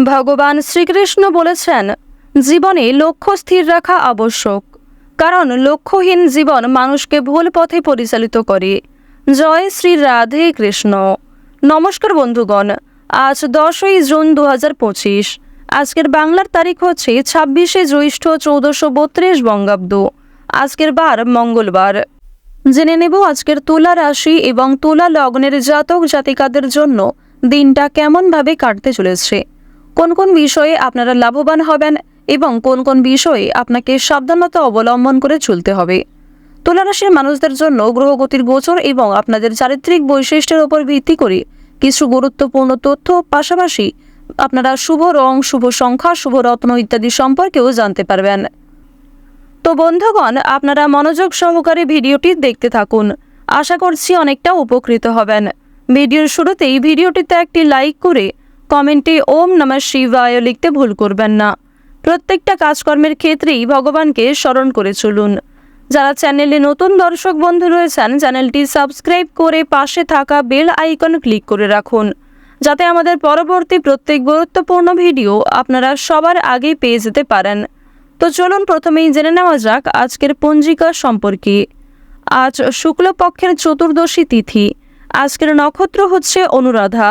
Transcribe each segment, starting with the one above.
ভগবান শ্রীকৃষ্ণ বলেছেন, জীবনে লক্ষ্য স্থির রাখা আবশ্যক, কারণ লক্ষ্যহীন জীবন মানুষকে ভুল পথে পরিচালিত করে। জয় শ্রী রাধে কৃষ্ণ। নমস্কার বন্ধুগণ, আজ 10ই জুন 2025। আজকের বাংলার তারিখ হচ্ছে 26শে জ্যৈষ্ঠ 1432 বঙ্গাব্দ। আজকের বার মঙ্গলবার। জেনে নেব আজকের তুলা রাশি এবং তুলা লগ্নের জাতক জাতিকাদের জন্য দিনটা কেমনভাবে কাটতে চলেছে, কোন কোন বিষয়ে আপনারা লাভবান হবেন এবং কোন কোন বিষয়ে আপনাকে সাবধানতা অবলম্বন করে চলতে হবে। তুলা রাশির মানুষদের জন্য গ্রহগতির গোচর এবং আপনাদের চারিত্রিক বৈশিষ্ট্যের উপর ভিত্তি করে কিছু গুরুত্বপূর্ণ তথ্য, পাশাপাশি আপনারা শুভ রং, শুভ সংখ্যা, শুভ রত্ন ইত্যাদি সম্পর্কেও জানতে পারবেন। তো বন্ধুগণ, আপনারা মনোযোগ সহকারে ভিডিওটি দেখতে থাকুন। আশা করছি অনেকটা উপকৃত হবেন। ভিডিওর শুরুতেই ভিডিওটিতে একটি লাইক করে কমেন্টে ওম নমঃ শিবায় লিখতে ভুল করবেন না। প্রত্যেকটা কাজকর্মের ক্ষেত্রেই ভগবানকে স্মরণ করে চলুন। যারা চ্যানেলে নতুন দর্শক বন্ধু রয়েছেন, চ্যানেলটি সাবস্ক্রাইব করে পাশে থাকা বেল আইকন ক্লিক করে রাখুন, যাতে আমাদের পরবর্তী প্রত্যেক গুরুত্বপূর্ণ ভিডিও আপনারা সবার আগে পেয়ে যেতে পারেন। তো চলুন প্রথমেই জেনে নেওয়া যাক আজকের পঞ্জিকা সম্পর্কে। আজ শুক্লপক্ষের চতুর্দশী তিথি। আজকের নক্ষত্র হচ্ছে অনুরাধা।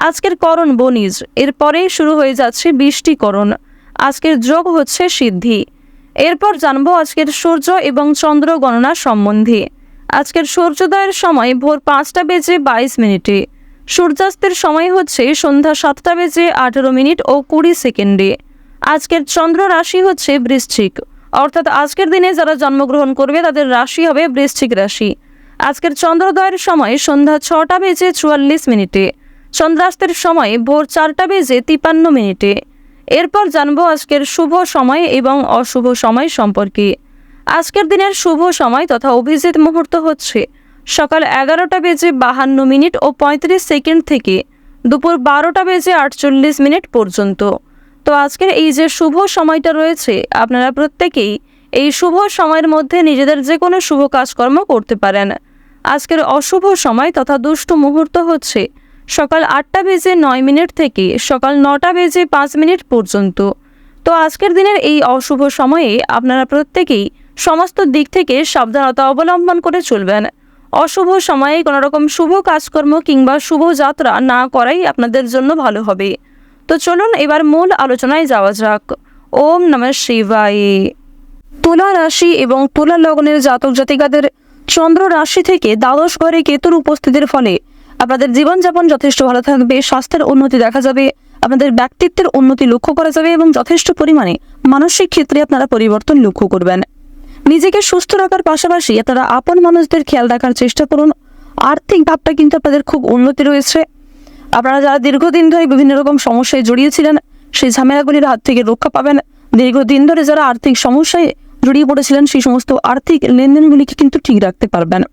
আজকের করণ বনিজ, এরপরে শুরু হয়ে যাচ্ছে বৃষ্টিকরণ। আজকের যোগ হচ্ছে সিদ্ধি। এরপর জানবো আজকের সূর্য এবং চন্দ্র গণনা সম্বন্ধে। আজকের সূর্যোদয়ের সময় ভোর 5টা বেজে 22 মিনিটে। সূর্যাস্তের সময় হচ্ছে সন্ধ্যা 7টা বেজে 18 মিনিট ও 20 সেকেন্ডে। আজকের চন্দ্র রাশি হচ্ছে বৃশ্চিক, অর্থাৎ আজকের দিনে যারা জন্মগ্রহণ করবে তাদের রাশি হবে বৃশ্চিক রাশি। আজকের চন্দ্রোদয়ের সময় সন্ধ্যা 6টা বেজে 44 মিনিটে। চন্দ্রাস্তের সময় ভোর 4টা বেজে 53 মিনিটে। এরপর জানবো আজকের শুভ সময় এবং অশুভ সময় সম্পর্কে। আজকের দিনের শুভ সময় তথা অভিজিৎ মুহূর্ত হচ্ছে সকাল 11টা বেজে 52 মিনিট ও 35 সেকেন্ড থেকে দুপুর 12টা বেজে 48 মিনিট পর্যন্ত। তো আজকের এই যে শুভ সময়টা রয়েছে, আপনারা প্রত্যেকেই এই শুভ সময়ের মধ্যে নিজেদের যে কোনো শুভ কাজকর্ম করতে পারেন। আজকের অশুভ সময় তথা দুষ্ট মুহূর্ত হচ্ছে সকাল 8টা বেজে 9 মিনিট থেকে সকাল 9টা বেজে 5 মিনিট পর্যন্ত। তো আজকের দিনের এই অশুভ সময়ে আপনারা প্রত্যেকেই সমস্ত দিক থেকে সাবধানতা অবলম্বন করে চলবেন। অশুভ সময়ে কোনো রকম শুভ কাজকর্ম কিংবা শুভ যাত্রা না করাই আপনাদের জন্য ভালো হবে। তো চলুন এবার মূল আলোচনায় যাওয়া যাক। ওম নমঃ শিবায়। তুলা রাশি এবং তুলা লগ্নের জাতক জাতিকাদের চন্দ্র রাশি থেকে দ্বাদশ ঘরে কেতুর উপস্থিতির ফলে আপনাদের জীবনযাপন যথেষ্ট ভালো থাকবে, স্বাস্থ্যের উন্নতি দেখা যাবে, আপনাদের ব্যক্তিত্বের উন্নতি লক্ষ্য করা যাবে এবং যথেষ্ট পরিমাণে মানসিক ক্ষেত্রে আপনারা পরিবর্তন লক্ষ্য করবেন। নিজেকে সুস্থ রাখার পাশাপাশি আপনারা আপন মানুষদের খেয়াল রাখার চেষ্টা করুন। আর্থিক ভাবটা কিন্তু আপনাদের খুব উন্নতি রয়েছে। আপনারা যারা দীর্ঘদিন ধরে বিভিন্ন রকম সমস্যায় জড়িয়েছিলেন, সেই ঝামেলাগুলির হাত থেকে রক্ষা পাবেন। দীর্ঘদিন ধরে যারা আর্থিক সমস্যায় জড়িয়ে পড়েছিলেন, সেই সমস্ত আর্থিক লেনদেনগুলিকে কিন্তু ঠিক রাখতে পারবেন।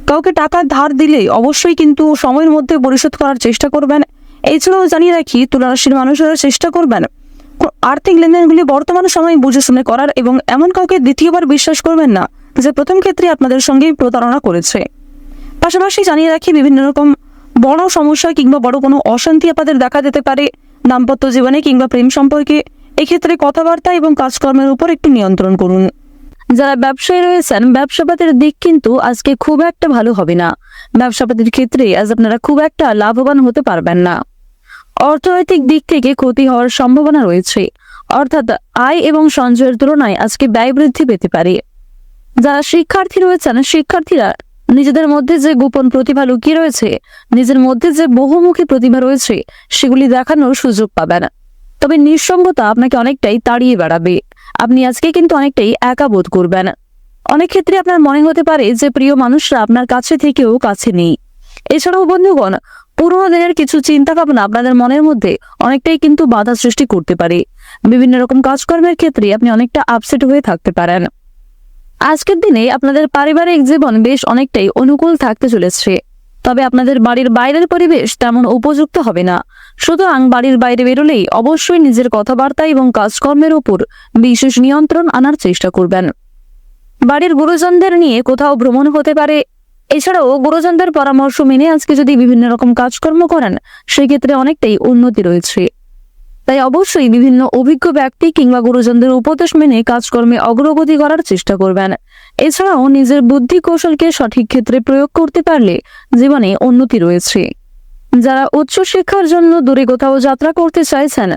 কাউকে টাকা ধার দিলে অবশ্যই কিন্তু সময়ের মধ্যে পরিশোধ করার চেষ্টা করবেন। এছাড়াও জানিয়ে রাখি, তুলা রাশির মানুষেরা চেষ্টা করবেন আর্থিক লেনদেনগুলি বর্তমান সময়ে বুঝে শুনে করার এবং এমন কাউকে দ্বিতীয়বার বিশ্বাস করবেন না যে প্রথম ক্ষেত্রে আপনাদের সঙ্গে প্রতারণা করেছে। পাশাপাশি জানিয়ে রাখি, বিভিন্ন রকম বড় সমস্যা কিংবা বড় কোনো অশান্তি আপনাদের দেখা দিতে পারে দাম্পত্য জীবনে কিংবা প্রেম সম্পর্কে। এক্ষেত্রে কথাবার্তা এবং কাজকর্মের উপর একটু নিয়ন্ত্রণ করুন। যারা ব্যবসায়ী রয়েছেন, ব্যবসাপাতির দিক কিন্তু আজকে খুব একটা ভালো হবে না। ব্যবসাপাতির ক্ষেত্রে আজ আপনারা খুব একটা লাভবান হতে পারবেন না। অর্থনৈতিক দিক থেকে ক্ষতি হওয়ার সম্ভাবনা রয়েছে, অর্থাৎ আয় এবং সঞ্চয়ের তুলনায় আজকে ব্যয় বৃদ্ধি পেতে পারে। যারা শিক্ষার্থী রয়েছেন, শিক্ষার্থীরা নিজেদের মধ্যে যে গোপন প্রতিভা লুকিয়ে রয়েছে, নিজের মধ্যে যে বহুমুখী প্রতিভা রয়েছে, সেগুলি দেখানোর সুযোগ পাবেন। তবে নিঃসঙ্গতা আপনাকে অনেকটাই তাড়িয়ে বেড়াবে। আপনি আজকে কিন্তু অনেকটাই একা বোধ করবেন। অনেক ক্ষেত্রে আপনার মনে হতে পারে যে প্রিয় মানুষরা আপনার কাছে থেকেও কাছে নেই। এছাড়াও বন্ধুগণ, পুরোনো দিনের কিছু চিন্তা ভাবনা আপনাদের মনের মধ্যে অনেকটাই কিন্তু বাধা সৃষ্টি করতে পারে। বিভিন্ন রকম কাজকর্মের ক্ষেত্রে আপনি অনেকটা আপসেট হয়ে থাকতে পারেন। আজকের দিনে আপনাদের পারিবারিক জীবন বেশ অনেকটাই অনুকূল থাকতে চলেছে। তবে আপনাদের বাড়ির বাইরের পরিবেশ তেমন উপযুক্ত হবে না। সুতরাং বাড়ির বাইরে বেরোলেই অবশ্যই নিজের কথাবার্তা এবং কাজকর্মের উপর বিশেষ নিয়ন্ত্রণ আনার চেষ্টা করবেন। বাড়ির গুরুজনদের নিয়ে কোথাও ভ্রমণ হতে পারে। এছাড়াও গুরুজনদের পরামর্শ মেনে আজকে যদি বিভিন্ন রকম কাজকর্ম করেন, সেক্ষেত্রে অনেকটাই উন্নতি রয়েছে। তাই অবশ্যই বিভিন্ন অভিজ্ঞ ব্যক্তি কিংবা গুরুজনদের উপদেশ মেনে কাজকর্মে অগ্রগতি করার চেষ্টা করবেন। এছাড়াও নিজের বুদ্ধি কৌশলকে সঠিক ক্ষেত্রে প্রয়োগ করতে পারলে জীবনে উন্নতি রয়েছে। যারা উচ্চশিক্ষার জন্য দূরে কোথাও যাত্রা করতে চাইছেন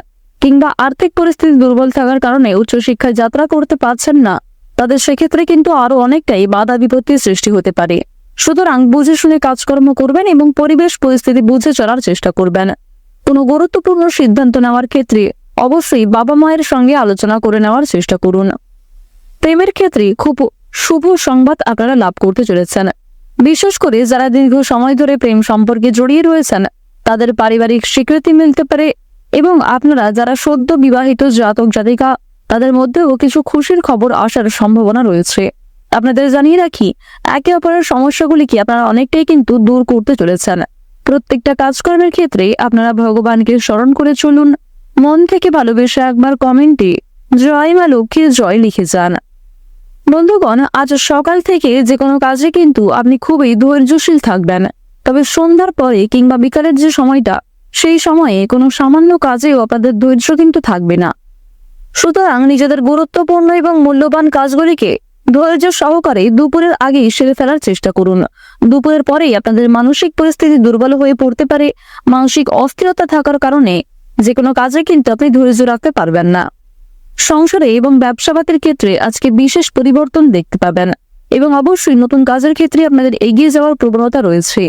কিংবা আর্থিক পরিস্থিতি দুর্বল থাকার কারণে উচ্চশিক্ষায় যাত্রা করতে পারছেন না, তাদের সেক্ষেত্রে কিন্তু আরো অনেকটাই বাধা বিপত্তির সৃষ্টি হতে পারে। সুতরাং বুঝে শুনে কাজকর্ম করবেন এবং পরিবেশ পরিস্থিতি বুঝে চলার চেষ্টা করবেন। কোনো গুরুত্বপূর্ণ সিদ্ধান্ত নেওয়ার ক্ষেত্রে অবশ্যই বাবা মায়ের সঙ্গে আলোচনা করে নেওয়ার চেষ্টা করুন। প্রেমের ক্ষেত্রে খুব শুভ সংবাদ আপনারা লাভ করতে চলেছেন। বিশেষ করে যারা দীর্ঘ সময় ধরে প্রেম সম্পর্কে জড়িয়ে রয়েছেন তাদের পারিবারিক স্বীকৃতি মিলতে পারে এবং আপনারা যারা সদ্য বিবাহিত জাতক জাতিকা তাদের মধ্যেও কিছু খুশির খবর আসার সম্ভাবনা রয়েছে। আপনাদের জানিয়ে রাখি, একে অপরের সমস্যাগুলিকে আপনারা অনেকটাই কিন্তু দূর করতে চলেছেন। প্রত্যেকটা কাজকর্মের ক্ষেত্রে আপনারা ভগবানকে স্মরণ করে চলুন। মন থেকে ভালোবেসে একবার কমেন্টে জয় মা লক্ষ্মীর জয় লিখে যান। বন্ধুগণ, আজ সকাল থেকে যে কোনো কাজে কিন্তু আপনি খুবই ধৈর্যশীল থাকবেন। তবে সন্ধ্যার পরে কিংবা বিকালের যে সময়টা, সেই সময়ে কোনো সামান্য কাজেও আপনাদের ধৈর্য কিন্তু থাকবে না। সুতরাং নিজেদের গুরুত্বপূর্ণ এবং মূল্যবান কাজগুলিকে ধৈর্য সহকারে দুপুরের আগেই সেরে ফেলার চেষ্টা করুন। দুপুরের পরেই আপনাদের মানসিক পরিস্থিতি দুর্বল হয়ে পড়তে পারে। মানসিক অস্থিরতা থাকার কারণে যে কোনো কাজে কিন্তু আপনি ধৈর্য রাখতে পারবেন না। সংসারে এবং ব্যবসাপাতের ক্ষেত্রে আজকে বিশেষ পরিবর্তন দেখতে পাবেন এবং অবশ্যই নতুন কাজের ক্ষেত্রে আপনাদের এগিয়ে যাওয়ার প্রবণতা রয়েছে।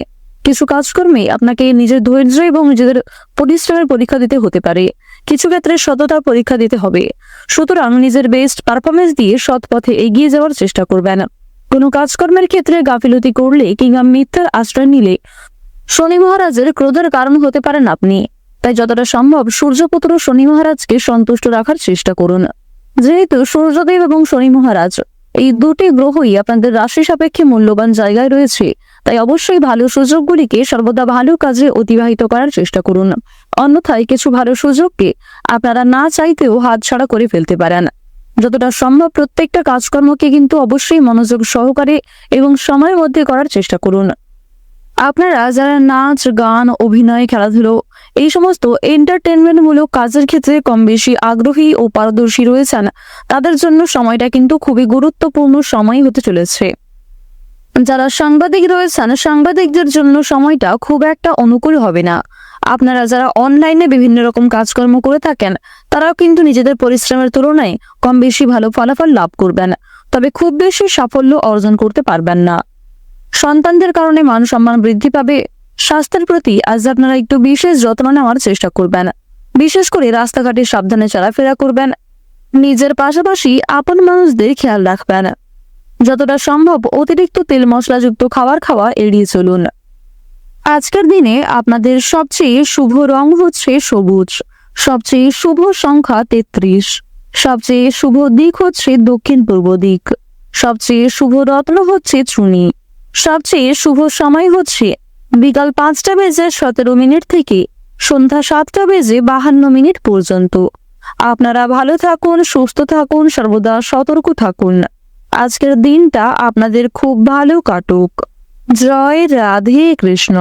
কিছু কাজকর্মে আপনাকে নিজের ধৈর্য এবং নিজেদের পরিশ্রমের পরীক্ষা দিতে হতে পারে। কিছু ক্ষেত্রে সততার পরীক্ষা দিতে হবে। সুতরাং নিজের বেস্ট পারফরমেন্স দিয়ে সৎ পথে এগিয়ে যাওয়ার চেষ্টা করবেন। কোনো কাজকর্মের ক্ষেত্রে গাফিলতি করলে কিংবা মিথ্যার আশ্রয় নিলে শনি মহারাজের ক্রোধের কারণ হতে পারেন আপনি। তাই যতটা সম্ভব সূর্যপুত্র শনি মহারাজকে সন্তুষ্ট রাখার চেষ্টা করুন। যেহেতু সূর্যদেব এবং শনি মহারাজ এই দুটি গ্রহই আপনাদের রাশি সাপেক্ষে মূল্যবান জায়গায় রয়েছে, তাই অবশ্যই ভালো সুযোগগুলিকে সর্বদা ভালো কাজে অতিবাহিত করার চেষ্টা করুন। অন্যথায় কিছু ভালো সুযোগকে আপনারা না চাইতেও হাতছাড়া করে ফেলতে পারেন। যতটা সম্ভব প্রত্যেকটা কাজকর্মকে কিন্তু অবশ্যই মনোযোগ সহকারে এবং সময়ের মধ্যে করার চেষ্টা করুন। আপনারা যারা নাচ, গান, অভিনয়, খেলাধুলো এই সমস্ত এন্টারটেনমেন্টমূলক কাজের ক্ষেত্রে কম বেশি আগ্রহী ও পারদর্শী রয়েছেন, তাদের জন্য সময়টা কিন্তু খুবই গুরুত্বপূর্ণ সময় হতে চলেছে। যারা সাংবাদিক রয়েছেন, সাংবাদিকদের জন্য সময়টা খুব একটা অনুকূল হবে না। আপনারা যারা অনলাইনে বিভিন্ন রকম কাজকর্ম করে থাকেন, তারাও কিন্তু নিজেদের পরিশ্রমের তুলনায় কম বেশি ভালো ফলাফল লাভ করবেন, তবে খুব বেশি সাফল্য অর্জন করতে পারবেন না। সন্তানদের কারণে মান সম্মান বৃদ্ধি পাবে। স্বাস্থ্যের প্রতি আজ আপনারা একটু বিশেষ যত্ন নেওয়ার চেষ্টা করবেন। বিশেষ করে রাস্তাঘাটে সাবধানে চলাফেরা করবেন। নিজের পাশাপাশি আপন মানুষদের খেয়াল রাখবেন। যতটা সম্ভব অতিরিক্ত তেল মশলাযুক্ত খাবার খাওয়া এড়িয়ে চলুন। আজকের দিনে আপনাদের সবচেয়ে শুভ রং হচ্ছে সবুজ, সবচেয়ে শুভ সংখ্যা 33, সবচেয়ে শুভ দিক হচ্ছে দক্ষিণ পূর্ব দিক, সবচেয়ে শুভ রত্ন হচ্ছে চুনি, সবচেয়ে শুভ সময় হচ্ছে বিকাল 5:17 থেকে সন্ধ্যা 7:52 পর্যন্ত। আপনারা ভালো থাকুন, সুস্থ থাকুন, সর্বদা সতর্ক থাকুন। আজকের দিনটা আপনাদের খুব ভালো কাটুক। জয় রাধে কৃষ্ণ।